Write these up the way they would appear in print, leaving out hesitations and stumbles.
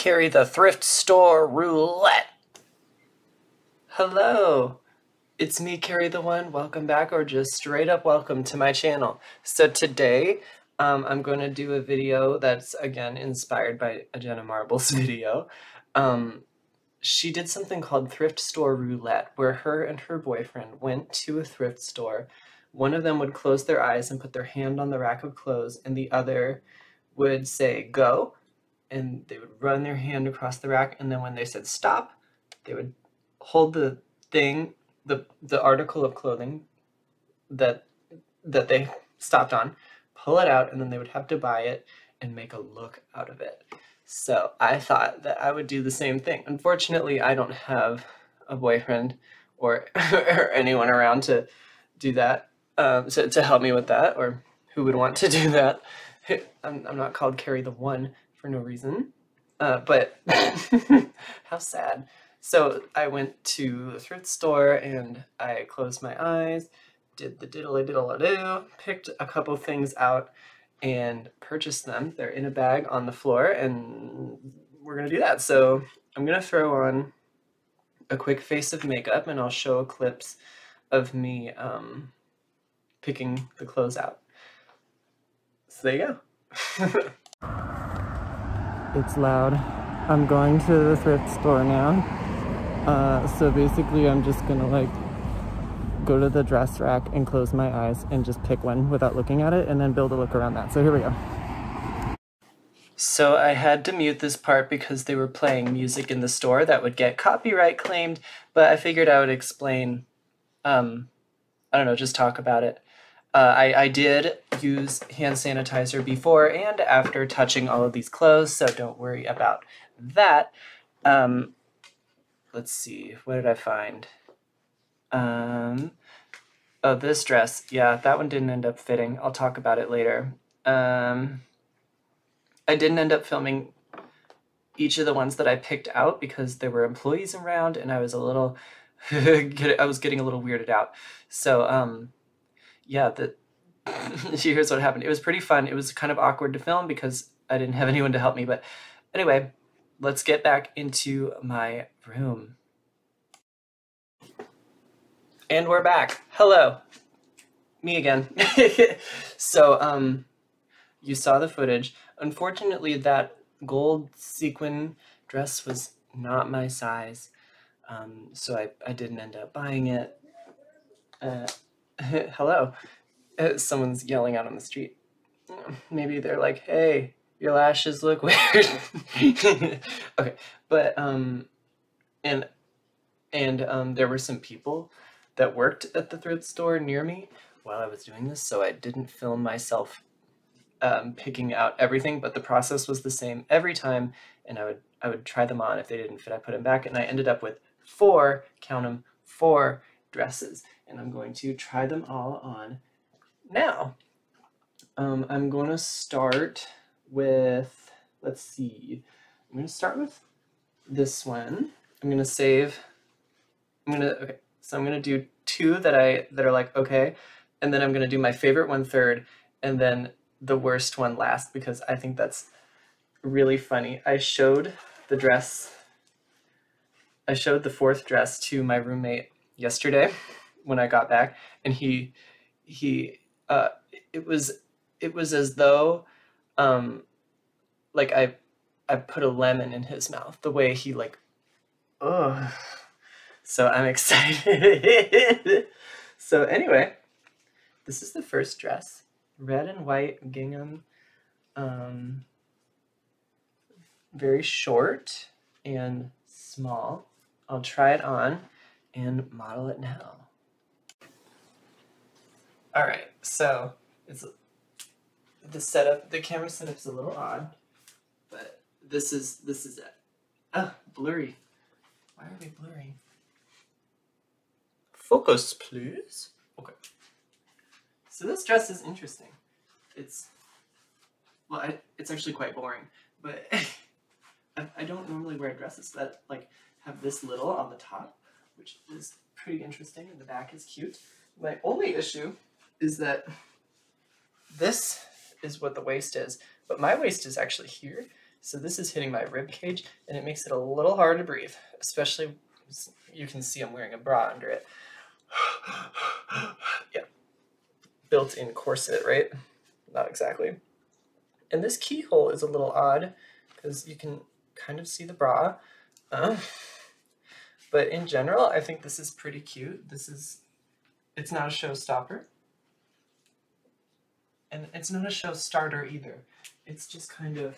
Carrie the Thrift Store Roulette. Hello, it's me, Carrie the One. Welcome back, or just straight up welcome to my channel. So today, I'm going to do a video that's, again, inspired by a Jenna Marbles video. She did something called Thrift Store Roulette, where her and her boyfriend went to a thrift store. One of them would close their eyes and put their hand on the rack of clothes, and the other would say, go, and they would run their hand across the rack, and then when they said stop, they would hold the thing, the article of clothing that they stopped on, pull it out, and then they would have to buy it and make a look out of it. So I thought that I would do the same thing. Unfortunately, I don't have a boyfriend or, or anyone around to do that, to help me with that, or who would want to do that. I'm not called Carrie the One for no reason, but how sad. So I went to the thrift store and I closed my eyes, did the diddle-a-diddle-a-doo, picked a couple things out and purchased them. They're in a bag on the floor, and we're gonna do that. So I'm gonna throw on a quick face of makeup and I'll show clips of me picking the clothes out. So there you go. It's loud. I'm going to the thrift store now. So basically I'm just gonna like go to the dress rack and close my eyes and just pick one without looking at it and then build a look around that. So here we go. So I had to mute this part because they were playing music in the store that would get copyright claimed, but I figured I would explain, I don't know, just talk about it. I did use hand sanitizer before and after touching all of these clothes, so don't worry about that. Let's see, what did I find? Oh, this dress. Yeah, that one didn't end up fitting. I'll talk about it later. I didn't end up filming each of the ones that I picked out because there were employees around and I was a little, I was getting a little weirded out. So, yeah, here's what happened. It was pretty fun. It was kind of awkward to film because I didn't have anyone to help me. But anyway, let's get back into my room. And we're back. Hello. Me again. So, you saw the footage. Unfortunately, that gold sequin dress was not my size. So I didn't end up buying it. Hello. Someone's yelling out on the street. Maybe they're like, hey, your lashes look weird. Okay, but and there were some people that worked at the thrift store near me while I was doing this, so I didn't film myself picking out everything, but the process was the same every time, and I would try them on. If they didn't fit, I put them back, and I ended up with 4, count them, 4 dresses, and I'm going to try them all on now. I'm going to start with, let's see, I'm going to start with this one. I'm going to save, okay, so I'm going to do 2 that are like, okay, and then I'm going to do my favorite one third, and then the worst one last, because I think that's really funny. I showed the 4th dress to my roommate yesterday when I got back, and it was as though like I put a lemon in his mouth, the way he like, oh. So I'm excited. So anyway, this is the first dress, red and white gingham, very short and small. I'll try it on and model it now. All right, so it's the camera setup's a little odd, but this is it. Ah, blurry. Why are they blurry? Focus, please. Okay. So this dress is interesting. It's actually quite boring, but I don't normally wear dresses that like have this little on the top, which is pretty interesting, and the back is cute. My only issue is that this is what the waist is, but my waist is actually here, So this is hitting my rib cage, and it makes it a little hard to breathe, especially you can see I'm wearing a bra under it. Yeah, built-in corset, right? Not exactly. And this keyhole is a little odd because you can kind of see the bra. But in general, I think this is pretty cute. It's not a showstopper. And it's not a show starter either. It's just kind of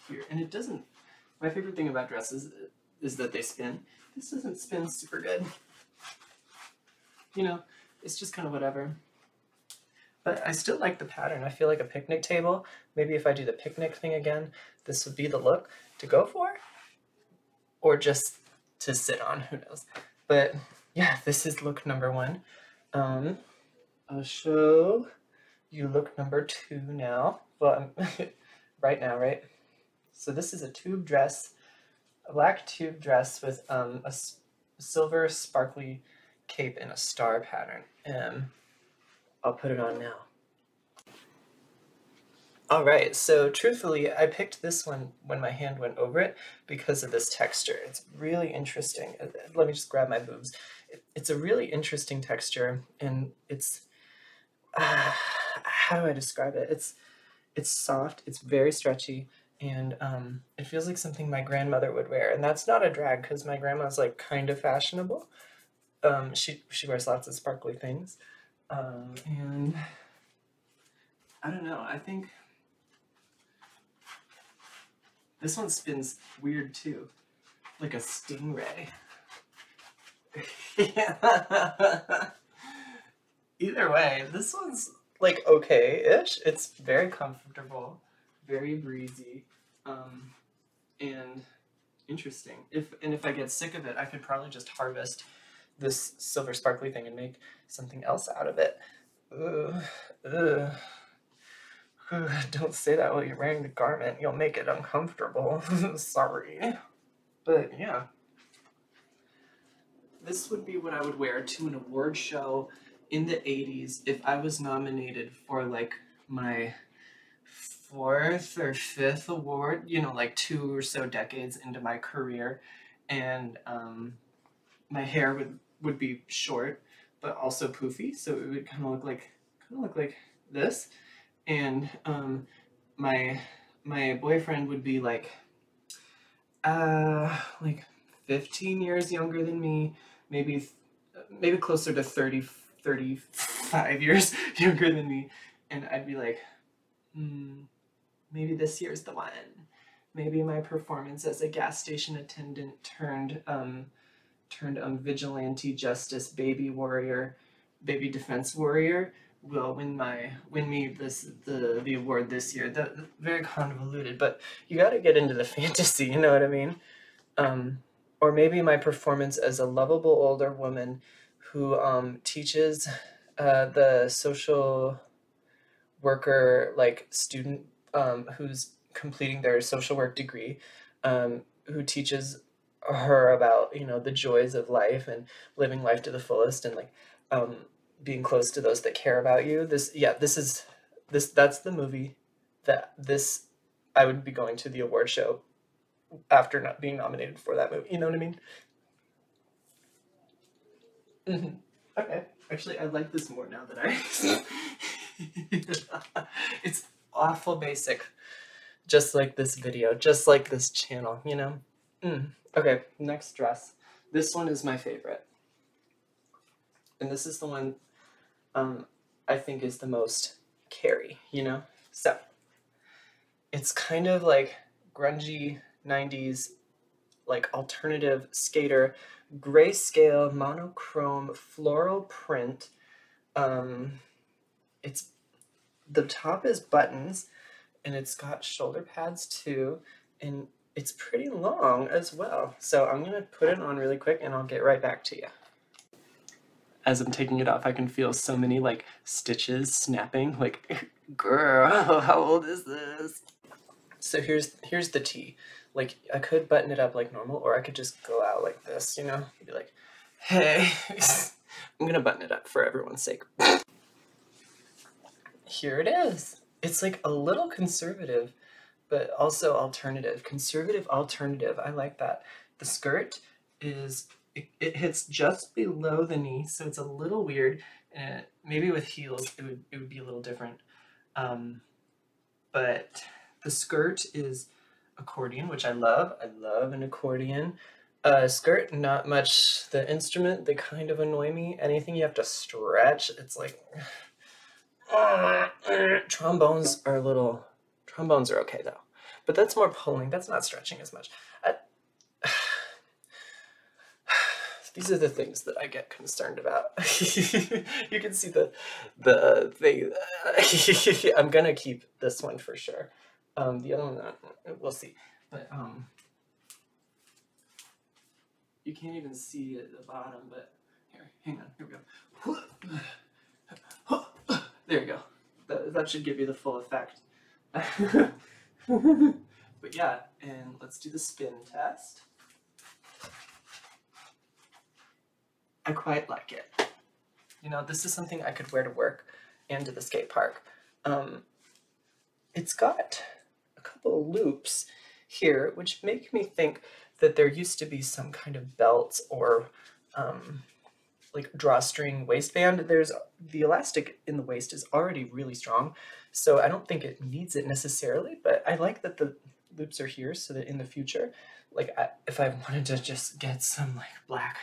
here. And it doesn't, my favorite thing about dresses is that they spin. This doesn't spin super good. You know, it's just kind of whatever. But I still like the pattern. I feel like a picnic table. Maybe if I do the picnic thing again, this would be the look to go for. Or just to sit on, who knows. But yeah, this is look number 1. I'll show you look number 2 now. Well, right now, right? So this is a tube dress, a black tube dress with a silver sparkly cape and a star pattern. I'll put it on now. All right, so truthfully, I picked this one when my hand went over it because of this texture. It's really interesting. Let me just grab my boobs. It's a really interesting texture, and it's, how do I describe it? It's soft, it's very stretchy, and it feels like something my grandmother would wear. And that's not a drag, because my grandma's like kind of fashionable. She wears lots of sparkly things. And I don't know, I think this one spins weird too, like a stingray. Either way, this one's like okay-ish. It's very comfortable, very breezy, and interesting. If I get sick of it, I could probably just harvest this silver sparkly thing and make something else out of it. Ugh, ugh. Don't say that while you're wearing the garment. You'll make it uncomfortable. Sorry. But yeah. This would be what I would wear to an award show in the 80s if I was nominated for like my 4th or 5th award, you know, like 2 or so decades into my career. And my hair would be short, but also poofy. So it would kind of look like this. And my boyfriend would be like 15 years younger than me, maybe closer to 35 years younger than me, and I'd be like, maybe this year's the one. Maybe my performance as a gas station attendant turned vigilante justice baby defense warrior will win me the award this year. Very convoluted, but you got to get into the fantasy, you know what I mean? Or maybe my performance as a lovable older woman who teaches the social worker like student who's completing their social work degree, who teaches her about, you know, the joys of life and living life to the fullest, and like being close to those that care about you. That's the movie that I would be going to the award show after not being nominated for that movie. You know what I mean? Mm-hmm. Okay. Actually, I like this more now that it's awful basic. Just like this video, just like this channel, you know? Okay, next dress. This one is my favorite. And this is the one I think is the most Carrie, you know? So, it's kind of like grungy 90s, like alternative skater, grayscale, monochrome, floral print. It's, the top is buttons, and it's got shoulder pads too, and it's pretty long as well. So I'm gonna put it on really quick and I'll get right back to you. As I'm taking it off, I can feel so many like stitches snapping, like, girl, how old is this? So here's the tea. Like, I could button it up like normal, or I could just go out like this, you know? Be like, hey, I'm gonna button it up for everyone's sake. Here it is. It's like a little conservative, but also alternative, conservative alternative. I like that. The skirt is, it hits just below the knee, so it's a little weird. And maybe with heels, it would be a little different. But the skirt is accordion, which I love. I love an accordion. Skirt, not much. The instrument, they kind of annoy me. Anything you have to stretch, it's like... Trombones are okay though. But that's more pulling. That's not stretching as much. These are the things that I get concerned about. You can see the thing. I'm gonna keep this one for sure. The other one, we'll see. But you can't even see at the bottom. But here, hang on. Here we go. There you go. That should give you the full effect. But yeah, and let's do the spin test. I quite like it. You know, this is something I could wear to work and to the skate park. It's got a couple of loops here, which make me think that there used to be some kind of belt or like drawstring waistband. There's the elastic in the waist is already really strong, so I don't think it needs it necessarily, but I like that the loops are here so that in the future, like if I wanted to just get some like black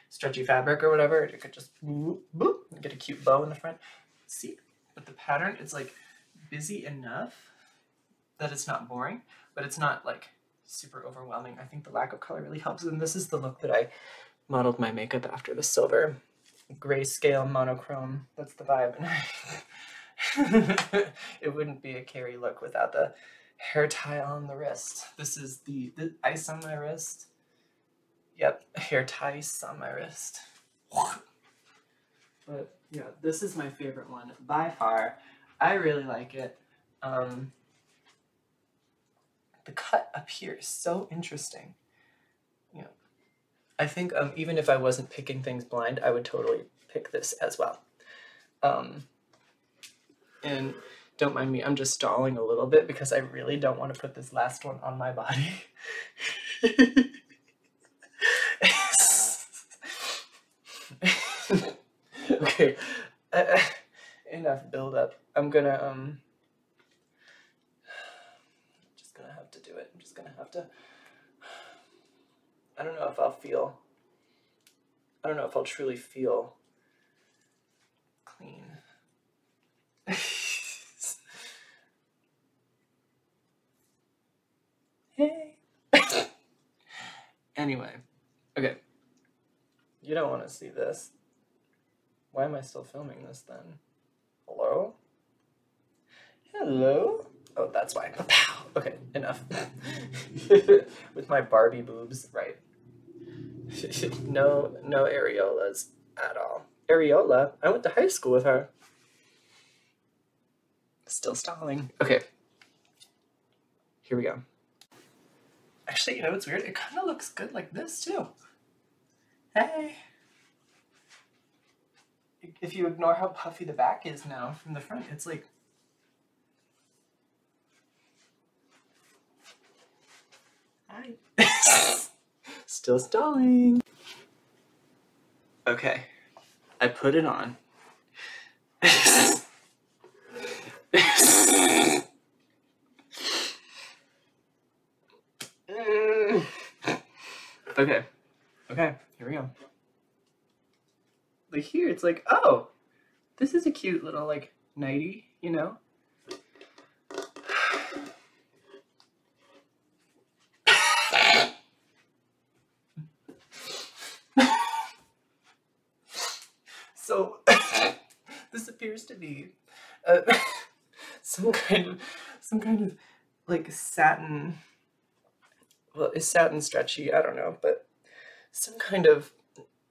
stretchy fabric or whatever, you could just boop, boop, and get a cute bow in the front. See, but the pattern is like busy enough that it's not boring, but it's not like super overwhelming. I think the lack of color really helps, and this is the look that I modeled my makeup after, the silver grayscale monochrome. That's the vibe. It wouldn't be a Carrie look without the hair tie on the wrist. This is the ice on my wrist. Yep, hair ties on my wrist. But yeah, this is my favorite one by far. I really like it. The cut up here is so interesting. You know, I think even if I wasn't picking things blind, I would totally pick this as well. And don't mind me, I'm just stalling a little bit because I really don't want to put this last one on my body. Okay, enough build up. I'm just gonna have to do it. I'm just gonna have to, I don't know if I'll truly feel clean. Hey. Anyway, okay. You don't want to see this. Why am I still filming this then? Hello? Hello? Oh, that's why. Okay, enough. With my Barbie boobs, right. No areolas at all. Areola? I went to high school with her. Still stalling. Okay. Here we go. Actually, you know what's weird? It kind of looks good like this, too. Hey! If you ignore how puffy the back is now from the front, it's like... Hi. Still stalling. Okay. I put it on. Okay, here we go. Like here, it's like, oh, this is a cute little like nightie, you know? So this appears to be some kind of like satin. Well, is satin stretchy? I don't know, but some kind of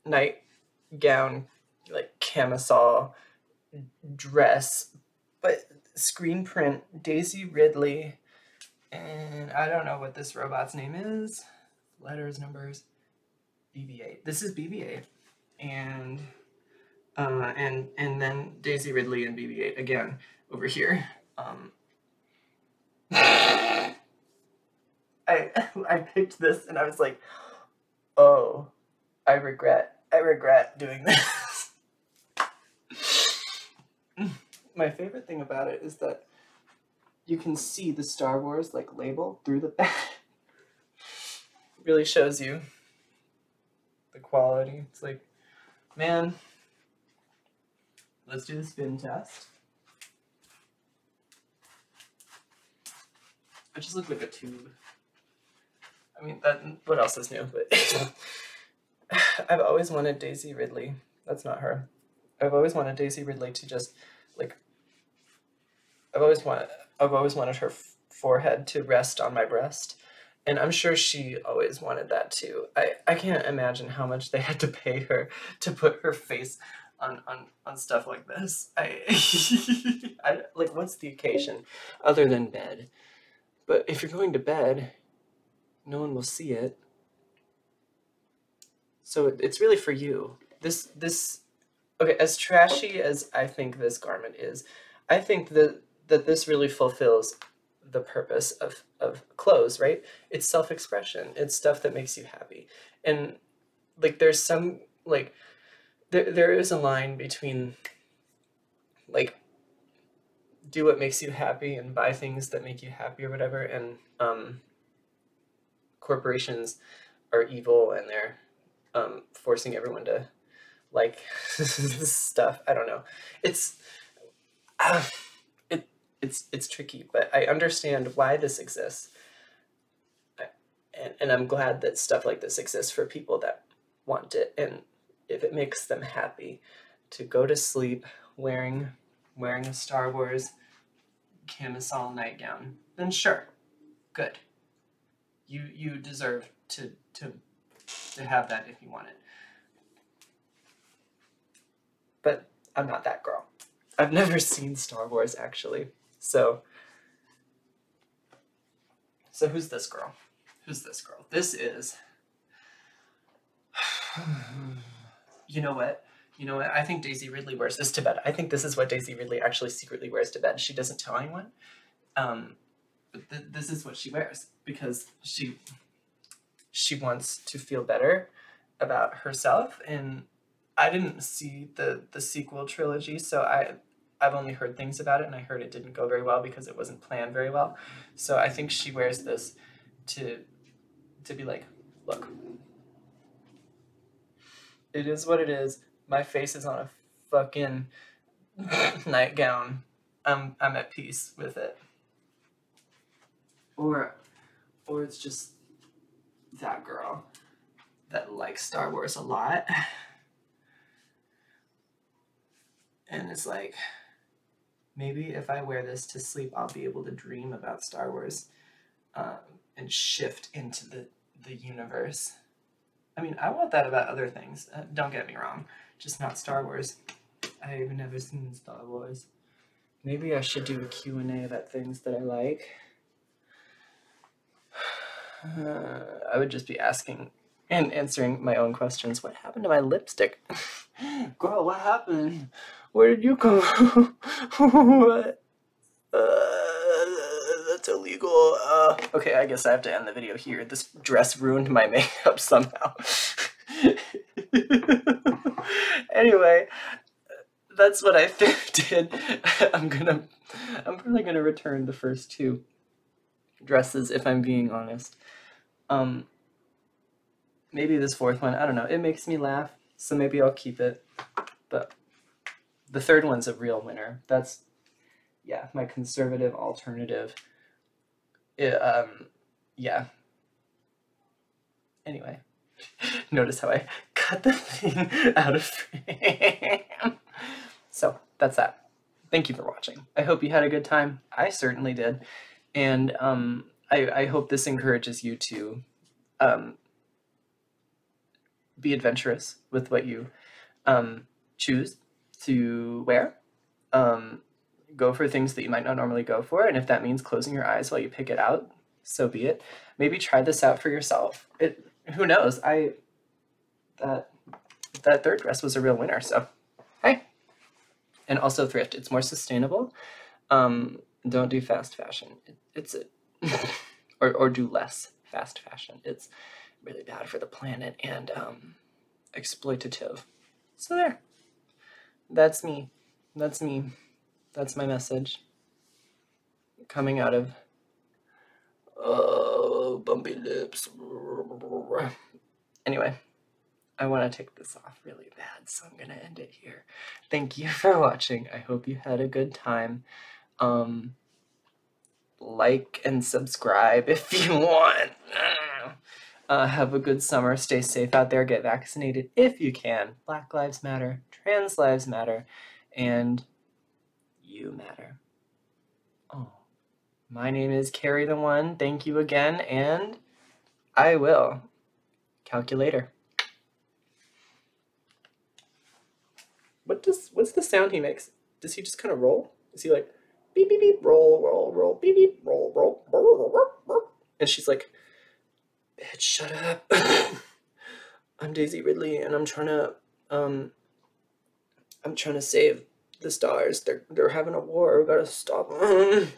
nightgown, like camisole dress, but screen print, Daisy Ridley, and I don't know what this robot's name is. Letters, numbers, BB-8. This is BB-8, and then Daisy Ridley and BB-8 again over here. I picked this and I was like, oh, I regret doing this. My favorite thing about it is that you can see the Star Wars like label through the back. Really shows you the quality. It's like, man, let's do the spin test. I just look like a tube. I mean, what else is new? But I've always wanted Daisy Ridley. That's not her. I've always wanted Daisy Ridley to just like. I've always wanted her forehead to rest on my breast, and I'm sure she always wanted that too. I can't imagine how much they had to pay her to put her face on stuff like this. I like, what's the occasion other than bed? But if you're going to bed, no one will see it. So it's really for you. This okay, as trashy as I think this garment is, I think that this really fulfills the purpose of clothes, right? It's self-expression. It's stuff that makes you happy. And like there's some like there is a line between like do what makes you happy and buy things that make you happy or whatever, and corporations are evil and they're forcing everyone to like stuff. I don't know. It's it's tricky, but I understand why this exists. And I'm glad that stuff like this exists for people that want it. And if it makes them happy to go to sleep wearing a Star Wars camisole nightgown, then sure, good. You deserve to have that if you want it. But I'm not that girl. I've never seen Star Wars, actually. So who's this girl? Who's this girl? This is... You know what? I think Daisy Ridley wears this to bed. I think this is what Daisy Ridley actually secretly wears to bed. She doesn't tell anyone. But this is what she wears because she wants to feel better about herself. And I didn't see the sequel trilogy, so I've only heard things about it, and I heard it didn't go very well because it wasn't planned very well. So I think she wears this to be like, look, it is what it is. My face is on a fucking nightgown. I'm at peace with it. Or it's just that girl that likes Star Wars a lot. And it's like, maybe if I wear this to sleep, I'll be able to dream about Star Wars and shift into the universe. I mean, I want that about other things. Don't get me wrong. Just not Star Wars. I've never seen Star Wars. Maybe I should do a Q&A about things that I like. I would just be asking and answering my own questions. What happened to my lipstick? Girl, what happened? Where did you go? What? That's illegal. Okay, I guess I have to end the video here. This dress ruined my makeup somehow. Anyway, that's what I did. I'm probably gonna return the first two dresses if I'm being honest. Maybe this fourth one, I don't know. It makes me laugh, so maybe I'll keep it. But the third one's a real winner. That's, yeah, my conservative alternative. Yeah. Anyway, notice how I cut the thing out of frame. So that's that. Thank you for watching. I hope you had a good time. I certainly did. And I hope this encourages you to be adventurous with what you choose to wear. Go for things that you might not normally go for, and if that means closing your eyes while you pick it out, so be it. Maybe try this out for yourself. Who knows? That third dress was a real winner, so hey. And also thrift. It's more sustainable. Don't do fast fashion. Or do less fast fashion. It's really bad for the planet and exploitative. So there. That's me. That's me. That's my message. Coming out of bumpy lips. Anyway, I want to take this off really bad, so I'm gonna end it here. Thank you for watching. I hope you had a good time. Like and subscribe if you want. Have a good summer. Stay safe out there. Get vaccinated if you can. Black lives matter. Trans lives matter. And you matter. Oh, my name is Carrie the One. Thank you again, and I will. Calculator. What's the sound he makes? Does he just kind of roll? Is he like beep beep beep roll roll roll beep beep roll roll roll roll roll roll? And she's like, bitch, shut up. I'm Daisy Ridley, and I'm trying to save the stars. They're having a war. We gotta stop them.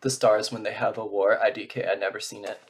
The stars when they have a war. IDK. I'd never seen it.